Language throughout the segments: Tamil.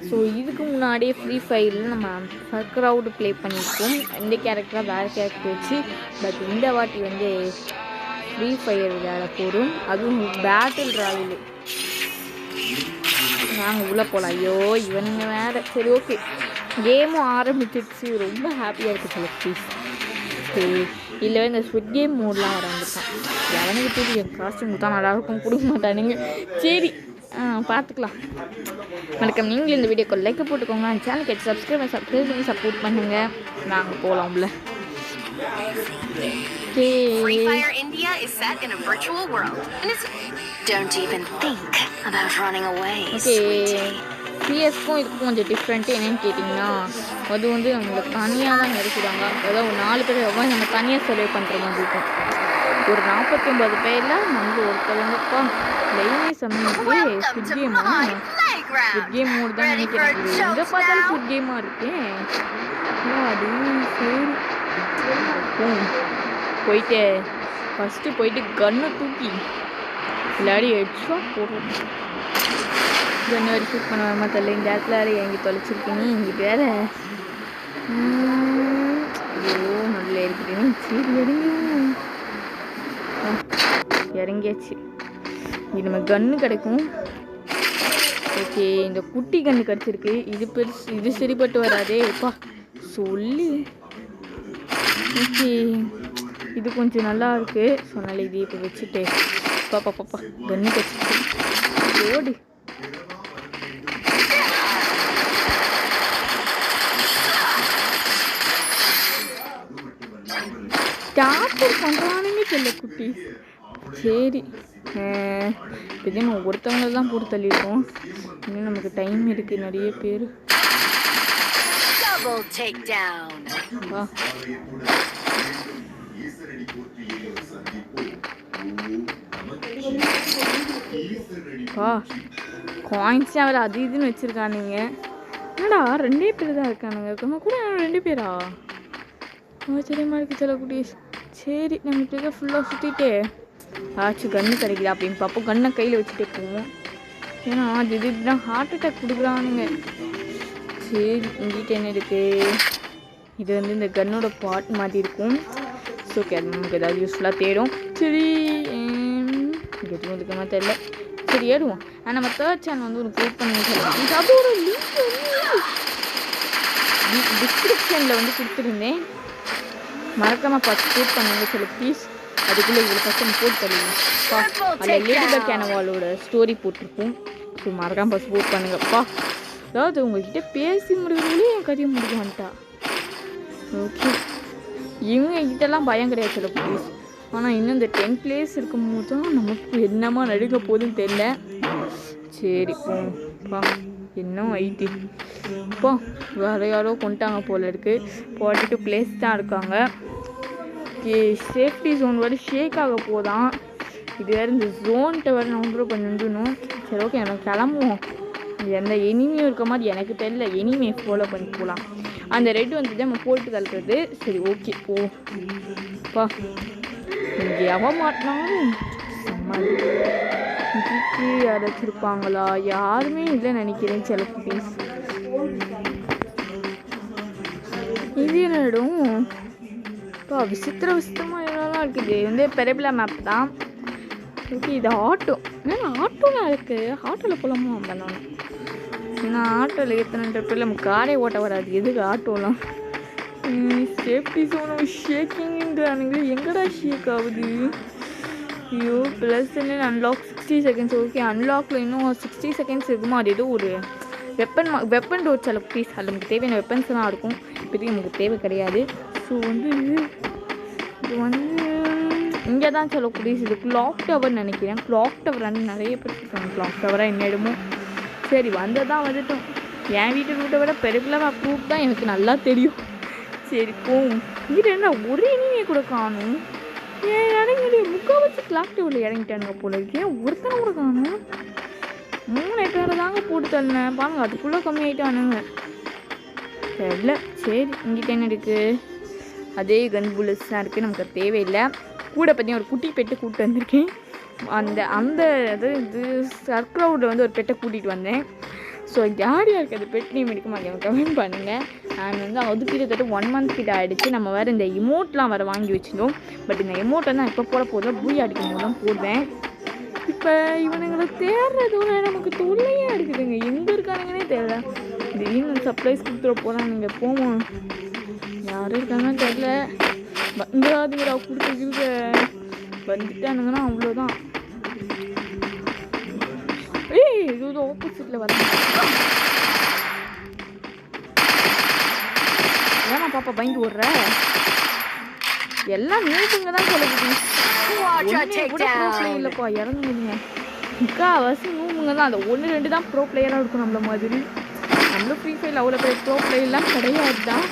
ஸோ இதுக்கு முன்னாடியே ஃப்ரீ ஃபயரில் நம்ம சர்க்ரவுடு ப்ளே பண்ணியிருக்கோம். இந்த கேரக்டராக வேறு கேரக்டர் வச்சு. பட் இந்த வாட்டி வந்து ஃப்ரீ ஃபயர் விளையாட போகிறோம். அதுவும் பேட்டில் ராயல். நாங்கள் உள்ளே போகலாம். ஐயோ இவனுங்க வேறு. சரி ஓகே, கேமும் ஆரம்பிச்சிடுச்சு. ரொம்ப ஹாப்பியாக இருக்குது சொல்ல ப்ளீஸ். சரி இல்லை இந்த ஸ்விட் கேம் மோட்லாம் ஆரம்பிச்சான். எவனுக்கு தெரியும் காஸ்டியூம் கொடுத்தா நல்லாயிருக்கும், கொடுக்க மாட்டானுங்க. சரி பார்த்துக்கலாம். வணக்கம். நீங்களும் இந்த வீடியோக்கு லைக் போட்டுக்கோங்க. சேனலுக்கு சப்ஸ்கிரைப் பண்ணி சப்போர்ட் பண்ணுங்கள். நாங்கள் போகலாம்ல. Free Fire India is set in a virtual world. And it's... Don't even think about running away, sweetie. சிஎஸ்க்கும் இதுக்கும் கொஞ்சம் டிஃப்ரெண்ட்டு என்னென்னு கேட்டிங்கன்னா, அது வந்து நம்மளுக்கு தனியாக தான் நினைக்கிறாங்க. அதாவது ஒரு 4 பேர் எவ்வளோ நம்ம தனியாக சர்வே பண்ணுற மாதிரி இருக்கும். ஒரு 49 பேரில் நம்ம ஒருத்தவங்கப்பா லைனே சமையலுக்கு ஃபுட் கேம் மோடு தான் நினைக்கிறேன். எங்கே பார்த்தாலும் ஃபுட் கேமாக இருக்கேன். அது சரி போயிட்டு ஃபஸ்ட்டு போயிட்டு கன்னை தூக்கி விளையாடி ஹெட்ஷாட் போடுறோம். கன்று வரை ஷூட் பண்ண வரமா தெரியல. இந்த இடத்துல வேறு எங்கே தொலைச்சிருக்கீங்க, எங்கிட்ட வேறு. ஐயோ நல்லா இருக்கிறீங்க. சரி இறங்கியாச்சு. இது நம்ம கன்று கிடைக்கும். ஓகே, இந்த குட்டி கன்று கிடச்சிருக்கு. இது பெருசு, இது சரிப்பட்டு வராதே எப்பா சொல்லி. ஓகே, இது கொஞ்சம் நல்லா இருக்குது. சொன்னால இது இப்போ வச்சுட்டு பாப்பா கன்று கிடச்சிருக்கு. ஓடி டாக்டர் பண்ணுறானுங்க சொல்ல குட்டி. சரி இப்போ நம்ம ஒருத்தவங்க தான் போட்டு தள்ளியிருக்கோம். இன்னும் நமக்கு டைம் இருக்குது. நிறைய பேர் காயின்ஸ் அவர் அது இதுன்னு வச்சுருக்கானுங்க. என்னடா 2 பேர் தான் இருக்கானுங்க. நம்ம கூட 2 பேரா? ஆச்சரியமாக இருக்குது சொல்லக்கூடிய. சரி நம்ம இப்படிக்கா ஃபுல்லாக சுற்றிட்டு ஆச்சு கன்று கிடைக்குதா அப்படின்னு பார்ப்போம். கண்ணை கையில் வச்சுட்டே போவோம். ஏன்னா அது இதுதான் ஹார்ட் அட்டாக் கொடுக்குறானுங்க. சரி இங்கிட்ட என்ன இருக்குது? இது வந்து இந்த கன்னோட பார்ட் மாதிரி இருக்கும். ஸோ ஓகே, அது நமக்கு ஏதாவது யூஸ்ஃபுல்லாக தேடும். சரி எதுவும் இதுக்குமா தெரியல. சரி ஏடுவோம். நம்ம 3rd சேனல் வந்து ஒரு க்ரியேட் பண்ணி சொல்லலாம். அதோட லிங்க் டிஸ்கிரிப்ஷனில் வந்து கொடுத்துருந்தேன். மறக்காமல் ஃபஸ்ட் க்ரியேட் பண்ணுங்க சொல்ல ப்ளீஸ். அதுக்குள்ளே இவ்வளோ ஃபஸ்ட் போட்டு தருவீங்கப்பா. அதில் லேடி பக் கேனவாலோட ஸ்டோரி போட்டிருப்போம். ஸோ மறக்காமல் ஃபஸ்ட் போட் பண்ணுங்கப்பா. அதாவது உங்கள்கிட்ட பேசி முடிவுகளே என் கதையை முடிக்க வந்துட்டா. ஓகே, இவங்க கிட்டலாம் பயம் கிடையாது சொல்ல ப்ளீஸ். ஆனால் இன்னும் இந்த 10 பிளேஸ் இருக்கும்போது தான் நமக்கு என்னமா நடுக்க போகுதுன்னு தெரியல. சரி போப்பா, இன்னும் ஐட்டி இப்போ வேறு யாரோ கொண்டாங்க போல் இருக்குது. 42 பிளேஸ் தான் இருக்காங்க. ஓகே, சேஃப்டி ஜோன் வரை ஷேக் ஆக போதான். இது வேறு இந்த ஜோன்கிட்ட வேறு நம்ம பண்ணிடணும். சரி ஓகே, நம்ம கிளம்புவோம். எந்த எனிமியும் இருக்க மாதிரி எனக்கு தெரியல. எனிமியை ஃபாலோ பண்ணி போகலாம். அந்த ரெட் வந்து நம்ம போட்டு தள்ளுறது. சரி ஓகே போப்பா. இங்கே எவன் மாட்டினாலும் இதுக்கு யாராச்சும் இருப்பாங்களா? யாருமே இல்லை நினைக்கிறேன். சில ப்ளீஸ் இது என்னடும் இப்போ விசித்திரமாக என்னெல்லாம் இருக்குது. இது வந்து பெரபிளா மேப் தான். ஓகே, இது ஆட்டோ. ஏன்னா ஆட்டோலாம் இருக்குது. ஆட்டோவில் போகலாமா பண்ணணும். ஏன்னா ஆட்டோவில் எத்தனை பேர் நம்ம காரே ஓட்ட வராது. எதுக்கு ஆட்டோலாம்? சேஃப்டி ஜோனும் ஷேக்கிங்கிறானுங்க. எங்கடா ஷேக் ஆகுது? ஐயோ ப்ளஸ் என்ன அன்லாக் 60 செகண்ட்ஸ். ஓகே, அன்லாக்கில் இன்னும் 60 செகண்ட்ஸ் இருக்குமா? அது ஏதோ ஒரு வெப்பன் டோர் சில ப்ளீஸ். அதில் நமக்கு தேவையான வெப்பன்ஸ்லாம் இருக்கும். இப்போதைக்கு நமக்கு தேவை கிடையாது. ஸோ வந்து இது வந்து இங்கே தான் சொல்ல ப்ளீஸ். இது கிளாக் டவர் நினைக்கிறேன். கிளாக் டவர் வந்து நிறைய பேர் இருக்காங்க. கிளாக் டவராக என்ன இடமோ. சரி வந்ததான் வந்துட்டோம். என் வீட்டு ரூட்டை விட பெருபிளாக ப்ரூஃப் தான் எனக்கு நல்லா தெரியும். சரி போகும். இங்கிட்ட என்ன ஒரே இனிமே கூட காணும். ஏன் இறங்கி முக்கால்வாசி கிளாக் டவரில் இறங்கிட்டானுங்க போல இருக்கு. ஏன் ஒருத்தனை கூட காணும்? 3 பேரை தாங்க போட்டு தள்ளேன் பாருங்க. அதுக்குள்ளே கம்மியாயிட்டானுங்க. தெரியல. சரி இங்கிட்ட என்ன இருக்குது? அதே கன் புல்லட்ஸ் தான் இருக்குது. நமக்கு தேவையில்லை. கூட பற்றி ஒரு குட்டி பெட்டு கூப்பிட்டு வந்திருக்கேன். அந்த இது சர்க்ரவுடில் வந்து ஒரு பெட்டை கூட்டிகிட்டு வந்தேன். ஸோ யார் யாருக்கு அது பெட் நேம் எடுக்க மாட்டேன் கமெண்ட் பண்ணுங்கள். அண்ட் வந்து அது கிட்டத்தட்ட 1 month கிட்ட ஆகிடுச்சு. நம்ம வேறு இந்த எமோட்லாம் வேறு வாங்கி வச்சுருந்தோம். பட் இந்த எமோட்டை தான் இப்போ போட போதும் பூய் அடிக்கும் போது தான் போடுவேன். இப்போ இவனுங்களை தேடுறதோட நமக்கு தொல்லையாக இருக்குதுங்க. எங்கே இருக்கானுங்கன்னே தெரியல. திடீர்னு சர்ப்ரைஸ் கொடுத்துட போகிறானுங்க. போவோம், யாரும் இருக்காங்கன்னு தெரியல. வந்துடாதுங்கடா கொடுத்து வந்துட்டானுங்கன்னா அவ்வளோதான். ஏய் இது ஆப்போசிட்டில் வர ஏன்னா பாப்பா பயந்து ஓடுற எல்லாம் நீட்டுங்க தான் சொல்லுது. கூட ப்ரோ பிளேயர் இல்லைப்பா, இறங்குங்க. முக்கால்வாசி நூமுங்க தான். அந்த 1-2 தான் ப்ரோ பிளேயராக இருக்கும் நம்மள மாதிரி. நம்மளும் ஃப்ரீ ஃபயர் அவ்வளோ பெரிய ப்ரோ பிளேயர்லாம் கிடையாது தான்.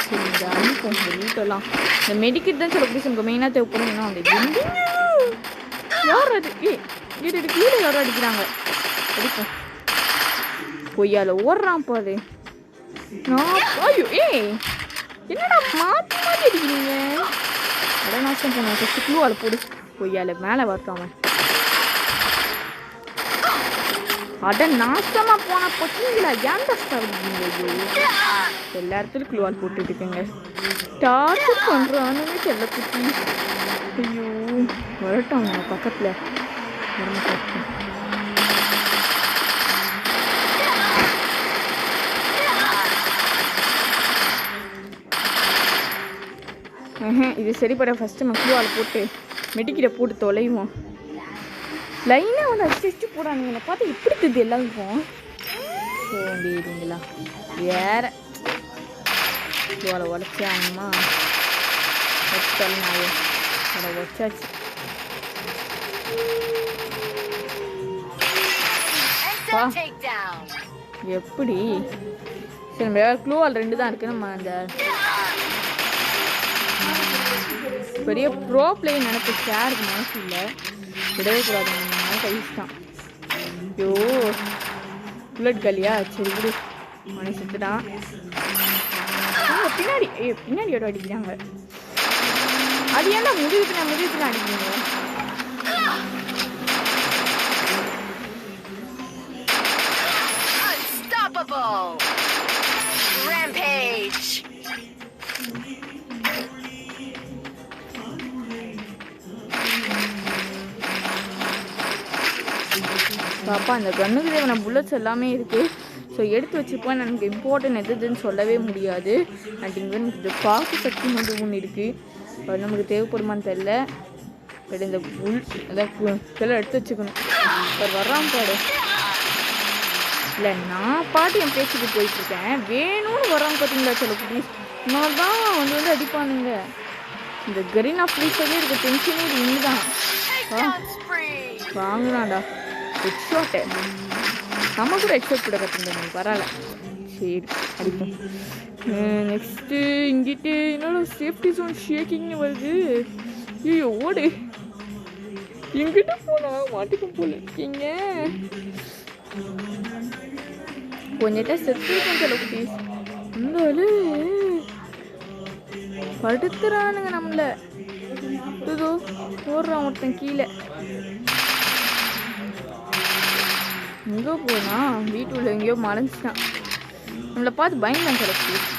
சரி ஜாலியாக போகும் வீட்டெல்லாம். இந்த மெடிக்கெட் தான் சில பிடிச்சி நமக்கு மெயினாக தேவைப்படும். ஏன்னா அந்த யார் அது இது கீழே யாரும் அடிக்கிறாங்க. அடிப்போம் பொய்யால ஓடுறான் பாரு. ஐயோ என்னடா மாற்றி மாற்றி அடிக்கிறீங்க. அட நாசம் போன ஃபஸ்ட்டு க்ளூவால் போடு. பொய்யால மேலே வரட்டாம அட நாசமாக போன பொச்சிங்களா ஏன் கஷ்டம். எல்லா இடத்துலையும் க்ளூவால் போட்டுட்டு இருக்கேங்க. டார்ச்சர் பண்ணுறானுமே செல்ல குட்டி. ஐயோ வரட்டாங்க பக்கத்தில் வரமா பார்ப்போம். இது சரிப்பட ஃபஸ்ட்டு நம்ம க்ளூவால் போட்டு மெடிக்கிட்ட போட்டு தொலைவோம். லைனாக வந்து அடிச்சு போடானுங்களை பார்த்து இப்படி தெரியுது எல்லாருக்கும். சோண்டிங்களா வேற க்ளூவால் உடச்சாங்கம்மா வச்சாலும் அதை வச்சாச்சு. எப்படி சரி நம்ம க்ளூவால் 2 தான் இருக்குது. நம்ம அந்த பெரிய ப்ரோ பிளேயர் நினைப்பு ஷேருக்கு மனசு இல்லை. விடவே கூடாது. கைஸ்தான். ஐயோ புல்லட் கலியா சரி விடு. மனை செத்துட்டான். பின்னாடி பின்னாடியோட அடிக்கிறாங்க. அது ஏன்னா முடிவுக்கு அடிக்கிறீங்க. Rampage. பாப்பா அந்த கண்ணுக்கு தேவையான புல்லட்ஸ் எல்லாமே இருக்குது. ஸோ எடுத்து வச்சுப்போம். எனக்கு இம்பார்ட்டன்ட் எதுன்னு சொல்லவே முடியாது. அண்ட் இங்கே இந்த காசு சக்தி மட்டும் ஒன்று இருக்குது. அது நமக்கு தேவைப்படுமான்னு தெரில. பட் இந்த இதெல்லாம் எடுத்து வச்சுக்கணும். இப்போ வர்றான் பாடு இல்லை. நான் பாட்டு என் பேச்சுக்கு போயிட்டுருக்கேன். வேணும்னு வர்றாங்க பார்த்தீங்களா சில ப்ளீஸ். இதனால தான் வந்து அடிப்பானுங்க. இந்த கரீனா ப்ளீஸாகவே இருக்க டென்ஷனே இது இன்னும் தான் வாங்குறான்டா. ஹெட்ஷாட்டு நம்ம கூட ஹெட்ஷாட் கூட கற்றுங்க பரவாயில்ல. சரி அடிப்போம். நெக்ஸ்ட்டு இங்கிட்டு என்னோட சேஃப்டி ஜோன் ஷேக்கிங்னு வருது. ஐயோ ஓடு. எங்கிட்ட போனால் மாட்டுக்கும் போல இருக்கீங்க. கொஞ்சம் செத்துருக்கோம் சில குட்டீஸ். இருந்தாலும் படுத்துறானுங்க நம்மள. இதோ போடுறான் ஒருத்தன் கீழே. எங்கோ போனா வீட்டுள்ள எங்கேயோ மறைஞ்சிட்டான். நம்மளை பார்த்து பயந்தான் சில குட்டீஸ்.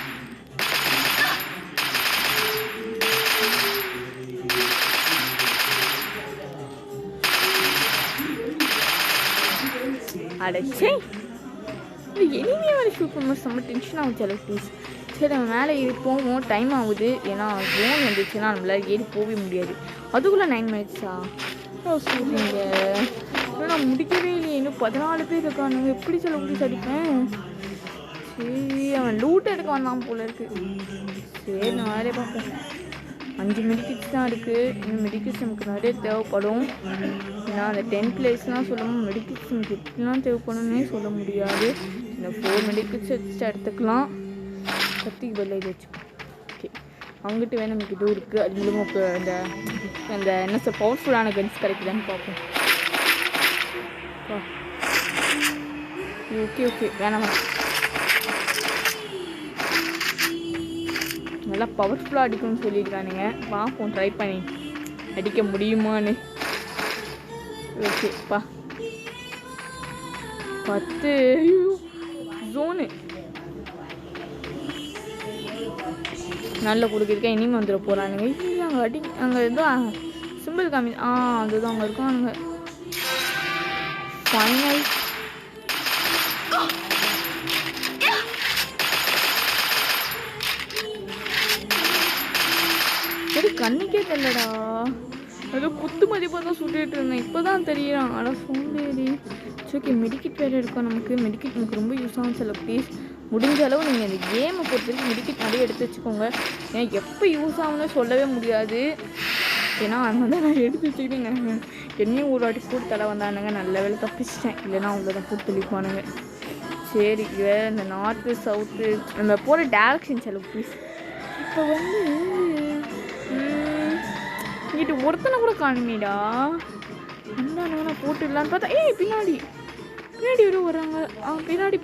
அடைச்சே இனிமே வரை ஷூட் பண்ணும்போது செம்ம டென்ஷன் ஆகும் சில ப்ளீஸ். சரி நம்ம மேலே ஏறி போவோம். டைம் ஆகுது. ஏன்னா ஜோன் வந்துச்சுன்னா நம்மளால் ஏறி போகவே முடியாது. அதுக்குள்ளே 9 minutes சொல்கிறீங்க. நான் முடிக்கவே இல்லையே. இன்னும் 14 பேர் இருக்கானுங்க. எப்படி சில ப்ளீஸ் அடிப்பேன். சரி அவன் லூட் எடுக்க வந்தான் போல இருக்குது. சரி நான் வேலையை பார்ப்பேன். 5 மெடிக்கிட்ஸ் தான் இருக்குது. இன்னும் மெடிக்கிட்ஸ் நமக்கு நிறைய தேவைப்படும். ஏன்னா அந்த 10 பிளேஸ்லாம் சொல்லணும். மெடிக்கிட்ஸ் நமக்கு எப்படிலாம் தேவைப்படும்னே சொல்ல முடியாது. இந்த 4 மெடிக்கிட்ஸ் வச்சு எடுத்துக்கலாம். கத்திக்கு பதில் இது வச்சுக்கோ. ஓகே அவங்ககிட்ட வேணும் நமக்கு இதுவும் இருக்குது. அது மூலமாக இப்போ அந்த என்ன சார் பவர்ஃபுல்லான கன்ஸ் கிடைக்குதான்னு பார்ப்போம். ஓகே ஓகே வேணாம் வேணாம். நல்லா பவர்ஃபுல்லாக அடிக்கணும்னு சொல்லியிருக்கானுங்க. பார்ப்போம் ட்ரை பண்ணி அடிக்க முடியுமான்னு. ஓகேப்பா 10 ஜோனு நல்ல கொடுக்குறதுக்கா இனிமே வந்துட போகிறானுங்க. இல்லை அங்கே அங்கே ஏதோ சிம்பிள் காமி அதுதான் அங்கே இருக்கானுங்க. ஃபைனல் சரி கண்ணுக்கே தெரியலடா. ஏதோ குத்து மதிப்பாக தான் சுட்டுட்டு இருந்தேன். இப்போ தான் தெரியுறான். ஆனால் சோம்பேறி. ஓகே மெடிக்கிட் வேறு இருக்கும் நமக்கு. மெடிக்கிட் நமக்கு ரொம்ப யூஸ் ஆகும். சில ப்ளீஸ் முடிஞ்ச அளவு நீங்கள் அந்த கேமை பொறுத்த வரைக்கும் மெடிக்கிட் நிறைய எடுத்து வச்சுக்கோங்க. ஏன்னா எப்போ யூஸ் ஆகும்னு சொல்லவே முடியாது. ஏன்னா அது வந்து நான் எடுத்து வச்சுக்கிட்டேங்க. என்னையும் ஒரு வாட்டி போட்டு தலை வந்தானுங்க. நல்ல வேலை தப்பிச்சிட்டேன். இல்லைன்னா அவ்வளோதான் போட்டு தெளிப்பானுங்க. சரி இந்த நார்த்து சவுத்து நம்ம போகிற டேரக்ஷன் செலவு ப்ளீஸ். இப்போ வந்து இங்கிட்டு ஒருத்தனை கூட காணுமேடா. வந்தானுங்க போட்டுடலான்னு பார்த்தா பின்னாடி வரும் வர்றாங்க. பின்னாடி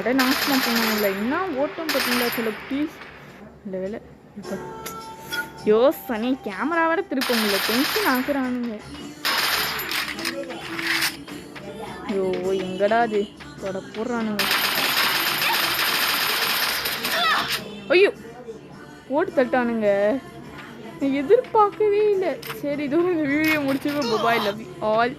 அட நாசமாக போனாங்கல்ல. என்ன ஓட்டம் பார்த்தீங்களா சில ப்ளீஸ். இந்த வேலை இப்போ யோசனை கேமரா வேற திருப்ப முடியல. டென்ஷன் ஆகுறானுங்க. ஐயோ எங்கடா அது தொட போடுறானுங்க. ஐயோ போட்டு தட்டானுங்க. எதிர்பார்க்கவே இல்லை. சரி இதோ இந்த வீடியோ முடிச்சுருக்கோம். Bye love you all.